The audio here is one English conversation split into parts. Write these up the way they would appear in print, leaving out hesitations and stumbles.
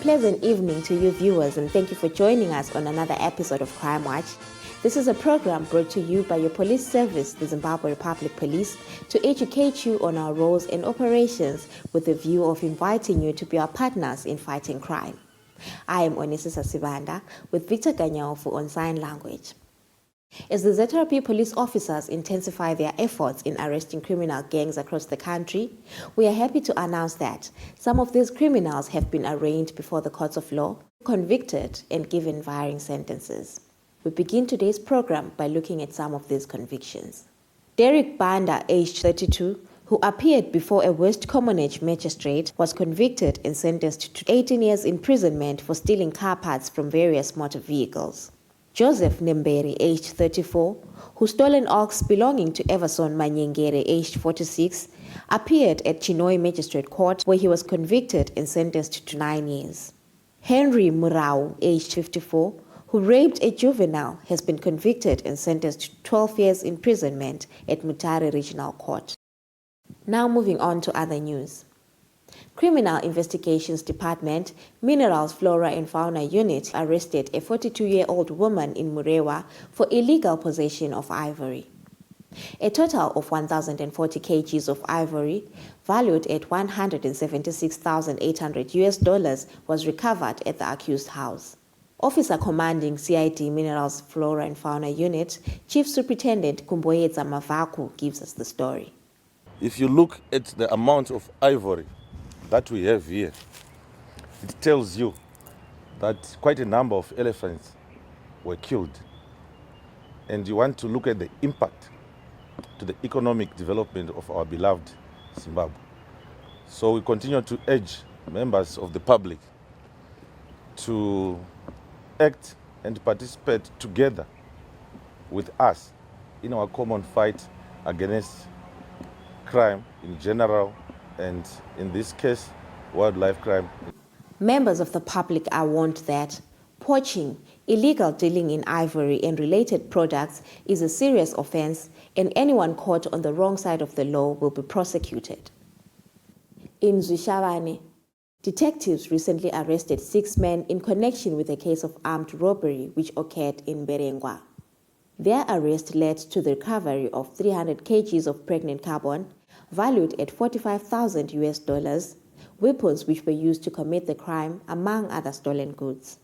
pleasant evening to you viewers, and thank you for joining us on another episode of Crime Watch. This is a program brought to you by your police service, the Zimbabwe Republic Police, to educate you on our roles and operations with the view of inviting you to be our partners in fighting crime. I am Onisisa Sibanda with Victor Ganyaofu on sign language. As the ZRP police officers intensify their efforts in arresting criminal gangs across the country, we are happy to announce that some of these criminals have been arraigned before the courts of law, convicted, and given varying sentences. We begin today's program by looking at some of these convictions. Derek Banda, aged 32, who appeared before a West Commonwealth magistrate, was convicted and sentenced to 18 years imprisonment for stealing car parts from various motor vehicles. Joseph Nemberi, aged 34, who stole an ox belonging to Everson Manyengere, aged 46, appeared at Chinhoyi Magistrate Court where he was convicted and sentenced to 9 years. Henry Murau, aged 54, who raped a juvenile, has been convicted and sentenced to 12 years imprisonment at Mutare Regional Court. Now moving on to other news. Criminal Investigations Department, Minerals, Flora and Fauna Unit arrested a 42-year-old woman in Murewa for illegal possession of ivory. A total of 1,040 kgs of ivory, valued at $176,800 was recovered at the accused house. Officer Commanding CID Minerals, Flora and Fauna Unit, Chief Superintendent Kumboyedza Mavaku gives us the story. If you look at the amount of ivory that we have here, it tells you that quite a number of elephants were killed. And you want to look at the impact to the economic development of our beloved Zimbabwe. So we continue to urge members of the public to act and participate together with us in our common fight against crime in general, and in this case, wildlife crime. Members of the public are warned that poaching, illegal dealing in ivory and related products is a serious offense, and anyone caught on the wrong side of the law will be prosecuted. In Zwishavane, detectives recently arrested 6 men in connection with a case of armed robbery which occurred in Berengwa. Their arrest led to the recovery of 300 kgs of pregnant carbon, valued at $45,000, weapons which were used to commit the crime, among other stolen goods.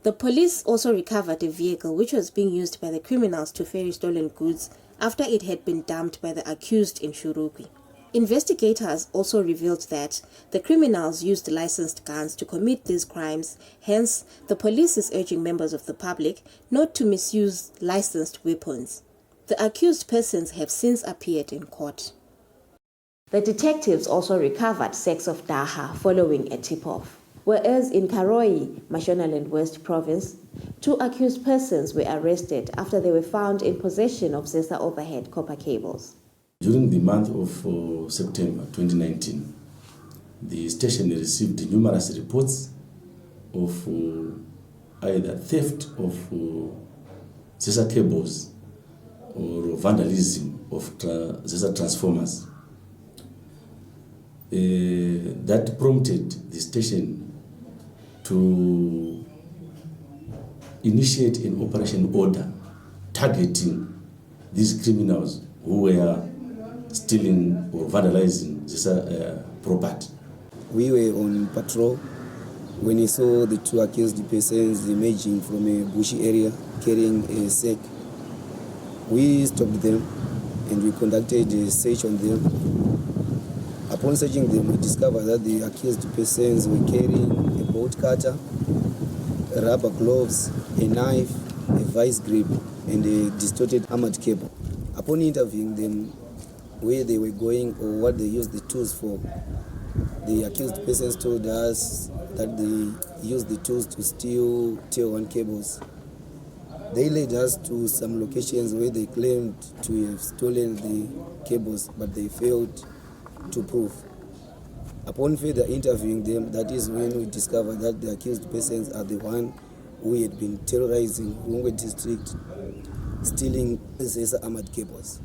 The police also recovered a vehicle which was being used by the criminals to ferry stolen goods after it had been dumped by the accused in Shurukwi. Investigators also revealed that the criminals used licensed guns to commit these crimes, hence the police is urging members of the public not to misuse licensed weapons. The accused persons have since appeared in court. The detectives also recovered sacks of daha following a tip-off. Whereas in Karoi, Mashonaland West Province, 2 accused persons were arrested after they were found in possession of ZESA overhead copper cables. During the month of September 2019, the station received numerous reports of either theft of ZESA cables or vandalism of ZESA transformers. That prompted the station to initiate an operation order targeting these criminals who were stealing or vandalizing this property. We were on patrol when we saw the 2 accused persons emerging from a bushy area carrying a sack. We stopped them and we conducted a search on them. Upon searching them, we discovered that the accused persons were carrying a bolt cutter, rubber gloves, a knife, a vice grip, and a distorted armored cable. Upon interviewing them where they were going or what they used the tools for, the accused persons told us that they used the tools to steal Tier 1 cables. They led us to some locations where they claimed to have stolen the cables, but they failed to prove. Upon further interviewing them, that is when we discovered that the accused persons are the one who had been terrorizing Rungwe district, stealing ZESA armored cables.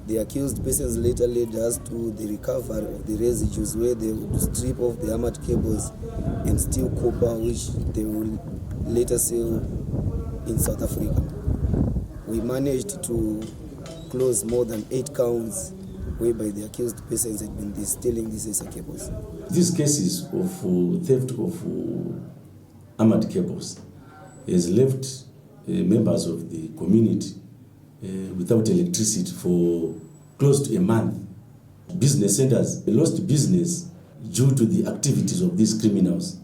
The accused persons later led us to the recovery of the residues, where they would strip off the armored cables and steal copper, which they will later sell in South Africa. We managed to close more than 8 counts whereby the accused persons had been stealing these SR cables. These cases of theft of armored cables has left members of the community without electricity for close to a month. Business centers lost business due to the activities of these criminals.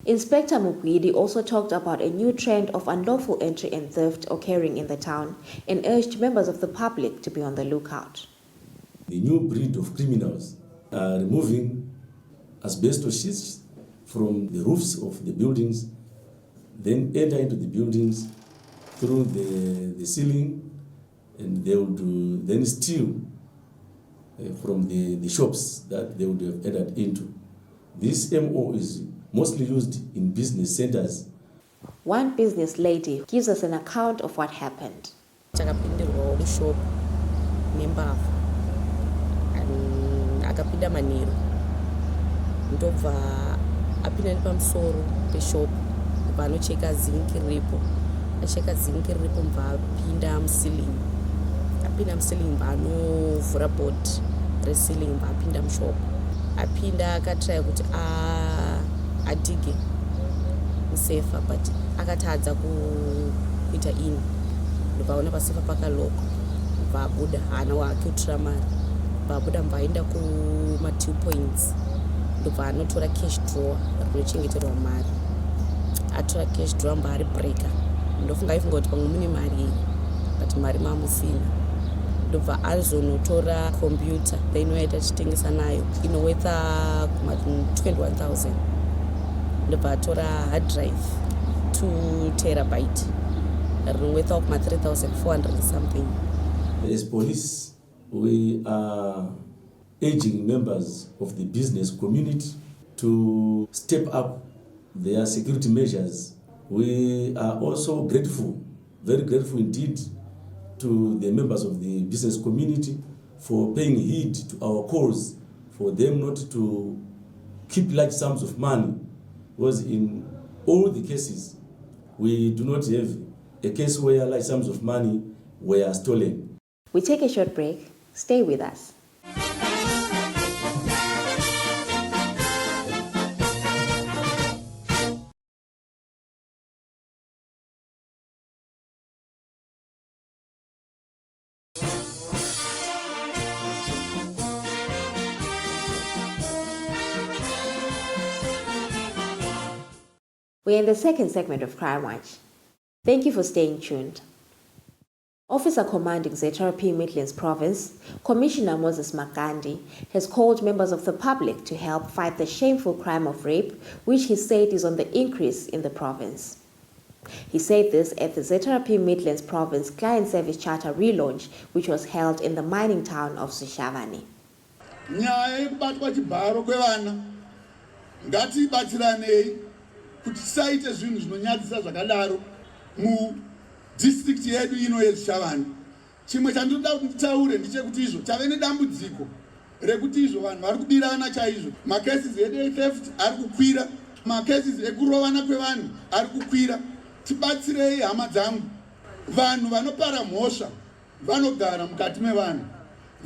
Inspector Mugwidi also talked about a new trend of unlawful entry and theft occurring in the town and urged members of the public to be on the lookout. The new breed of criminals are removing asbestos sheets from the roofs of the buildings, then enter into the buildings through the ceiling, and they would then steal from the shops that they would have entered into. This MO is mostly used in business centers. One business lady gives us an account of what happened. Akapinda manheru ndobva apinda nepamusoro peshop panocheka zingi riripo, acheka zingi riripo mbva apinda musilingi, mbva anovhura board resilingi, mbva apinda mushop, apinda akatraya kuti adige musefa but akatadza kuita ini, ndobva aona pasefa pakaloko, mbva abuda haana wake utura mari, babuda mbaenda kuma 2 points ndobva anotora cash drawer rinochengeterwa mari, atora cash drawer mbari breaker, ndofunga aifunga kuti pamwe mune mari but mari mamusina, ndobva azonotora computer inoita achitengesa nayo inowetha kuma 21,000, ndobva atora hard drive 2 terabyte rinowetha kuma 3,400 something. As police, we are urging members of the business community to step up their security measures. We are also grateful, very grateful indeed, to the members of the business community for paying heed to our calls for them not to keep large sums of money, because in all the cases, we do not have a case where large sums of money were stolen. We take a short break. Stay with us. We're in the second segment of Crime Watch. Thank you for staying tuned. Officer commanding ZRP Midlands Province, Commissioner Moses Makandi, has called members of the public to help fight the shameful crime of rape, which he said is on the increase in the province. He said this at the ZRP Midlands Province Client Service Charter relaunch, which was held in the mining town of Sishavani. District yedu ino yeZishavani. Chimwe chandoda kuti nditaure ndechekuti izvo tave nedambudziko rekuti izvo vanhu vari kubirana chaizvo. Macases edu e-theft ari kukwira, macases ekurovana kwevanhu ari kukwira. Tibatsirei hama dzangu. Vanhu vanopara mhosva vanogara mukati mevanhu.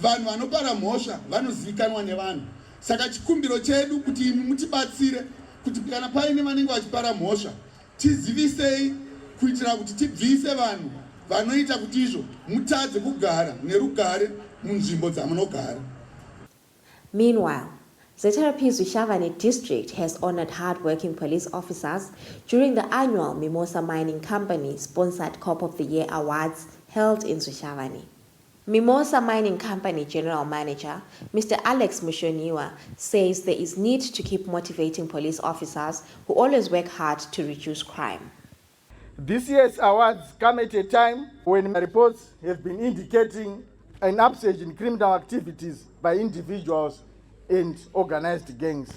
Vanhu vanopara mhosva vanozivikanwa nevanhu. Saka chikumbiro chedu kuti mutibatsire kuti kana paine vanenge vachipara mhosva tizivisei kuitira kuti tibvise vanhu vanoita kuti izvo mutadze kugara nerugare munzvimbo dzamunogara. Meanwhile, ZRP's Sishavani district has honored hard-working police officers during the annual Mimosa Mining Company sponsored Cop of the Year Awards held in Sishavani. Mimosa Mining Company General Manager, Mr. Alex Mushoniwa, says there is need to keep motivating police officers who always work hard to reduce crime. This year's awards come at a time when reports have been indicating an upsurge in criminal activities by individuals and organized gangs.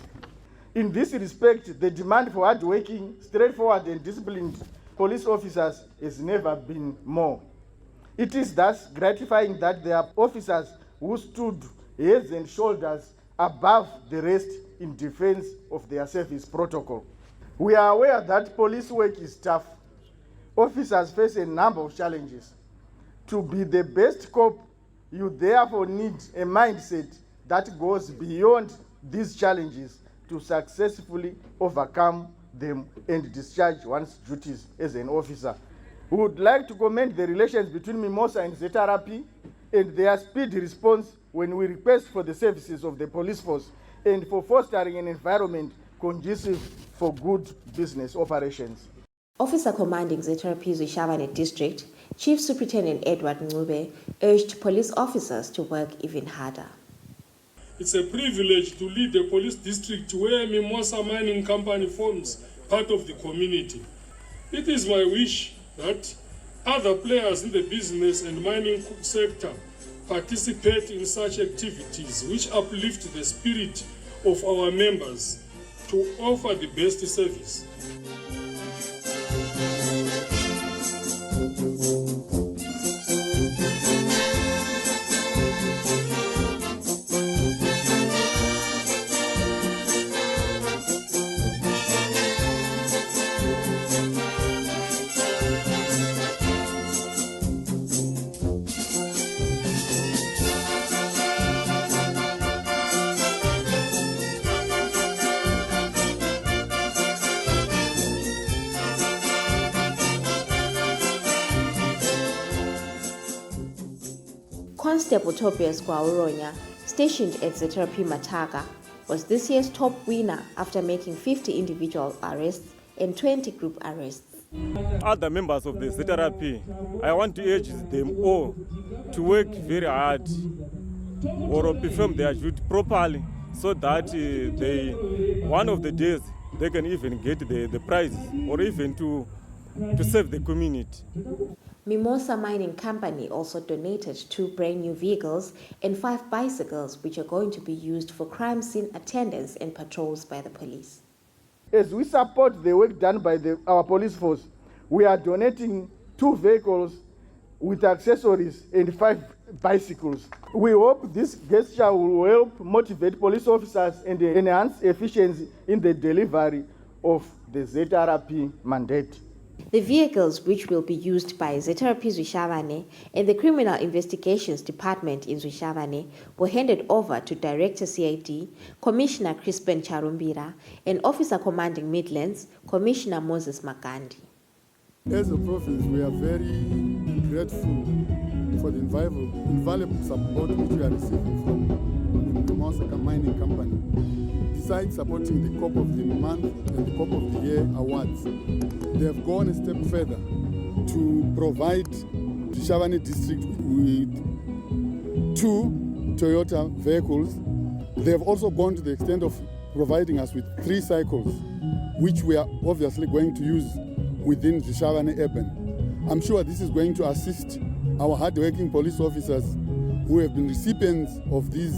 In this respect, the demand for hard-working, straightforward and disciplined police officers has never been more. It is thus gratifying that there are officers who stood heads and shoulders above the rest in defense of their service protocol. We are aware that police work is tough. Officers face a number of challenges. To be the best cop, you therefore need a mindset that goes beyond these challenges to successfully overcome them and discharge one's duties as an officer. We would like to commend the relations between Mimosa and ZRP and their speedy response when we request for the services of the police force and for fostering an environment conducive for good business operations. Officer commanding ZRP Zwishavane District, Chief Superintendent Edward Ncube, urged police officers to work even harder. It's a privilege to lead a police district where Mimosa Mining Company forms part of the community. It is my wish that other players in the business and mining sector participate in such activities which uplift the spirit of our members to offer the best service. Constable Tobias Gwauronya, stationed at ZRP Mataka, was this year's top winner after making 50 individual arrests and 20 group arrests. Other members of the ZRP, I want to urge them all to work very hard or perform their duty properly so that one of the days they can even get the prizes or even to serve the community. Mimosa Mining Company also donated 2 brand new vehicles and 5 bicycles, which are going to be used for crime scene attendance and patrols by the police. As we support the work done by our police force, we are donating 2 vehicles with accessories and 5 bicycles. We hope this gesture will help motivate police officers and enhance efficiency in the delivery of the ZRP mandate. The vehicles, which will be used by ZRP Zwishavane and the Criminal Investigations Department in Zwishavane, were handed over to Director CID, Commissioner Crispin Charumbira, and Officer Commanding Midlands, Commissioner Moses Magandi. As a province, we are very grateful for the invaluable support which we are receiving from the Mimosa Mining Company. Besides supporting the Cop of the Month and the Cop of the Year awards, they have gone a step further to provide the Zwishavane district with 2 Toyota vehicles. They have also gone to the extent of providing us with 3 cycles, which we are obviously going to use within the Zwishavane urban. I'm sure this is going to assist our hard-working police officers who have been recipients of these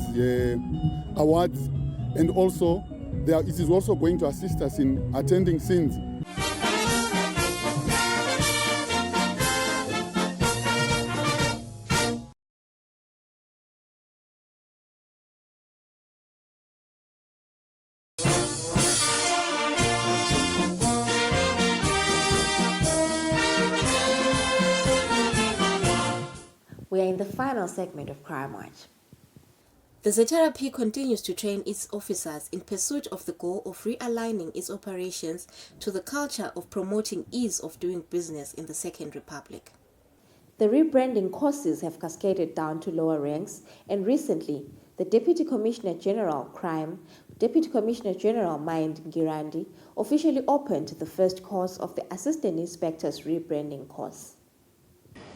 awards, and also it is also going to assist us in attending scenes. We are in the final segment of Crime Watch. The ZRP continues to train its officers in pursuit of the goal of realigning its operations to the culture of promoting ease of doing business in the Second Republic. The rebranding courses have cascaded down to lower ranks, and recently, the Deputy Commissioner General Crime, Deputy Commissioner General Mind Ngirandi, officially opened the first course of the Assistant Inspector's rebranding course.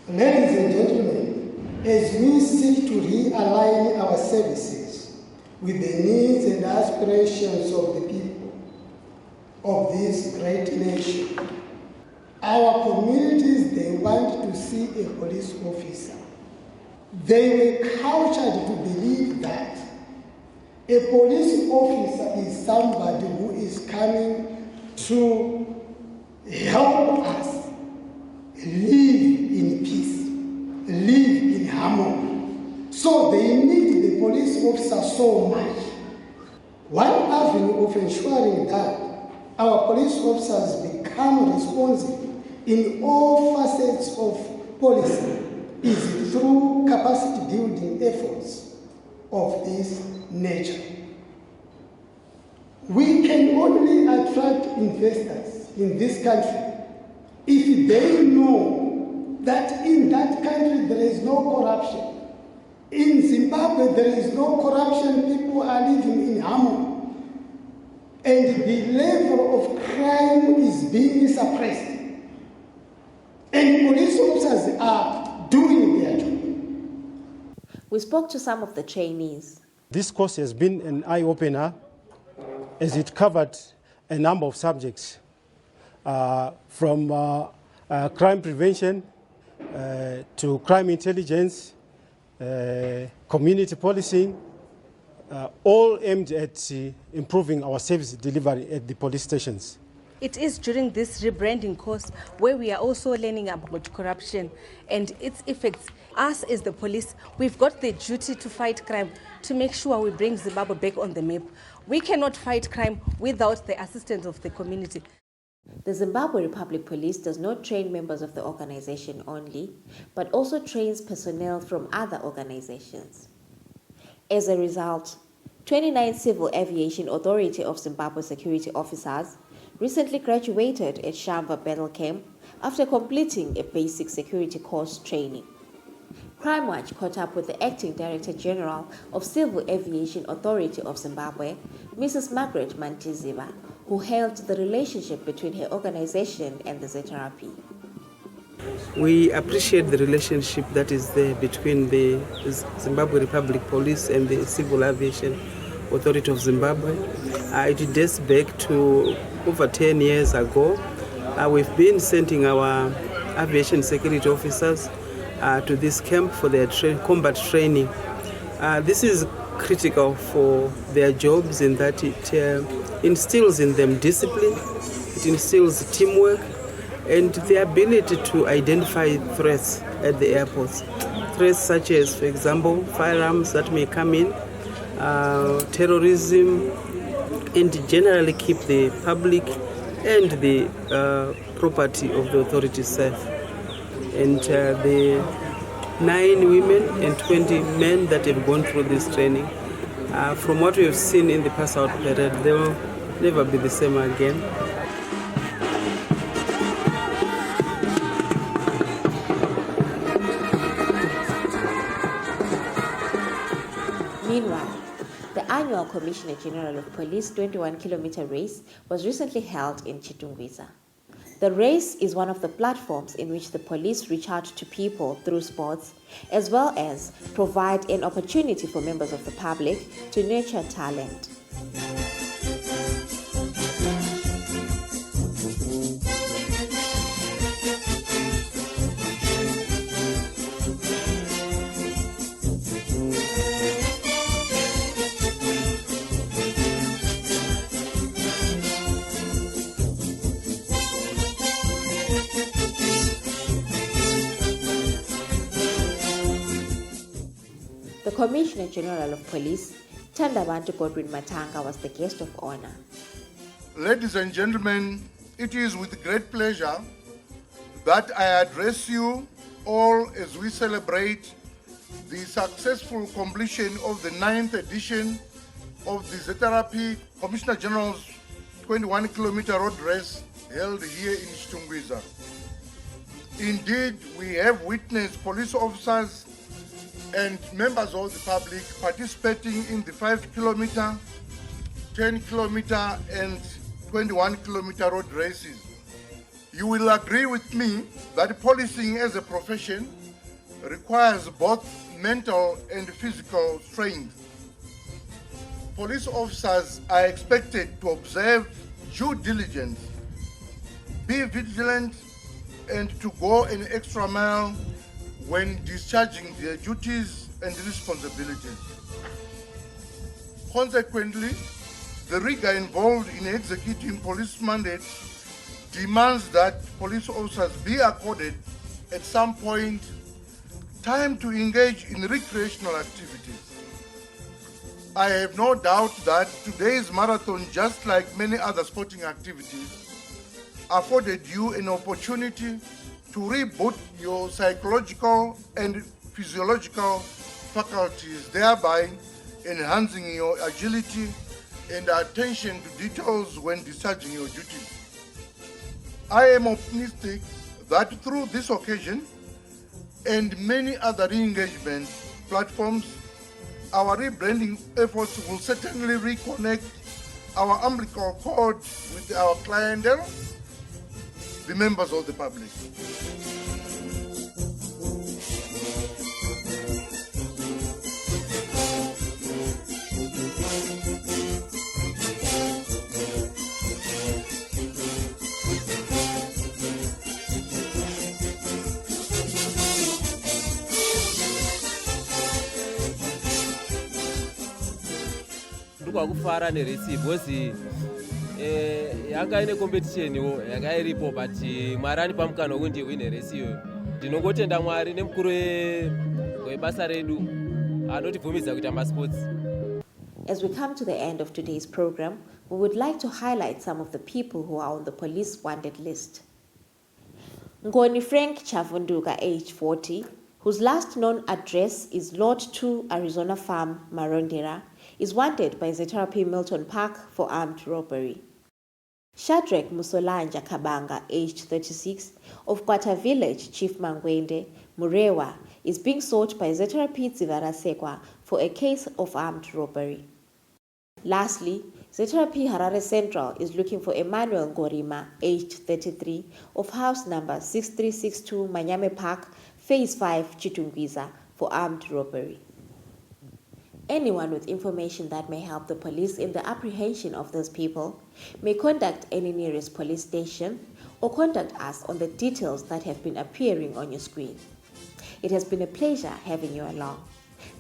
Ladies and gentlemen, as we seek to realign our services with the needs and aspirations of the people of this great nation, our communities, they want to see a police officer. They were cultured to believe that a police officer is somebody who is coming to help us live in peace. live in harmony. So they need the police officer so much. One avenue of ensuring that our police officers become responsive in all facets of policy is through capacity building efforts of this nature. We can only attract investors in this country if they know that in that country there is no corruption. In Zimbabwe there is no corruption, people are living in harmony. And the level of crime is being suppressed. And police officers are doing their job. We spoke to some of the trainees. This course has been an eye-opener as it covered a number of subjects, from crime prevention to crime intelligence, community policing, all aimed at improving our service delivery at the police stations. It is during this rebranding course where we are also learning about corruption and its effects. Us as the police, we've got the duty to fight crime, to make sure we bring Zimbabwe back on the map. We cannot fight crime without the assistance of the community. The Zimbabwe Republic Police does not train members of the organization only, but also trains personnel from other organizations. As a result, 29 Civil Aviation Authority of Zimbabwe security officers recently graduated at Shamva Battle Camp after completing a basic security course training. Crime Watch caught up with the Acting Director General of Civil Aviation Authority of Zimbabwe, Mrs. Margaret Mantiziva, who held the relationship between her organization and the ZRP. We appreciate the relationship that is there between the Zimbabwe Republic Police and the Civil Aviation Authority of Zimbabwe. It dates back to over 10 years ago. We've been sending our aviation security officers to this camp for their combat training. This is critical for their jobs in that it instills in them discipline, it instills teamwork, and the ability to identify threats at the airports. Threats such as, for example, firearms that may come in, terrorism, and generally keep the public and the property of the authorities safe. And the 9 women and 20 men that have gone through this training, from what we have seen in the past out period, they will never be the same again. Meanwhile, the annual Commissioner General of Police 21-kilometer race was recently held in Chitungwiza. The race is one of the platforms in which the police reach out to people through sports, as well as provide an opportunity for members of the public to nurture talent. The Commissioner General of Police, Thandabantu Godwin Matanga, was the guest of honor. Ladies and gentlemen, it is with great pleasure that I address you all as we celebrate the successful completion of the 9th edition of the ZRP Commissioner General's 21-kilometer road race held here in Chitungwiza. Indeed, we have witnessed police officers and members of the public participating in the 5-kilometer, 10-kilometer and 21-kilometer road races. You will agree with me that policing as a profession requires both mental and physical strength. Police officers are expected to observe due diligence, be vigilant, and to go an extra mile when discharging their duties and responsibilities. Consequently, the rigor involved in executing police mandates demands that police officers be accorded at some point time to engage in recreational activities. I have no doubt that today's marathon, just like many other sporting activities, afforded you an opportunity to reboot your psychological and physiological faculties, thereby enhancing your agility and attention to details when discharging your duties. I am optimistic that through this occasion and many other re-engagement platforms, our rebranding efforts will certainly reconnect our umbilical cord with our clientele, the members of the public. Kufara neresi because yanga ine competition yanga iripo but Mwari pamukana wekuti wine resi iyo. Ndinongotenda Mwari nemukuru webasa redu anotibvumidza kuita masports. As we come to the end of today's program, we would like to highlight some of the people who are on the police wanted list. Ngoni Frank Chavunduka, age 40, whose last known address is Lot 2 Arizona Farm, Marondera, is wanted by ZRP Milton Park for armed robbery. Shadrach Musolanja Kabanga, aged 36, of Kwata Village, Chief Mangwende, Murewa, is being sought by ZRP Zivarasekwa for a case of armed robbery. Lastly, ZRP Harare Central is looking for Emmanuel Ngorima, aged 33, of house number 6362 Manyame Park, Phase 5, Chitungwiza, for armed robbery. Anyone with information that may help the police in the apprehension of those people may contact any nearest police station or contact us on the details that have been appearing on your screen. It has been a pleasure having you along.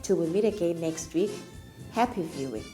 Till we meet again next week, happy viewing.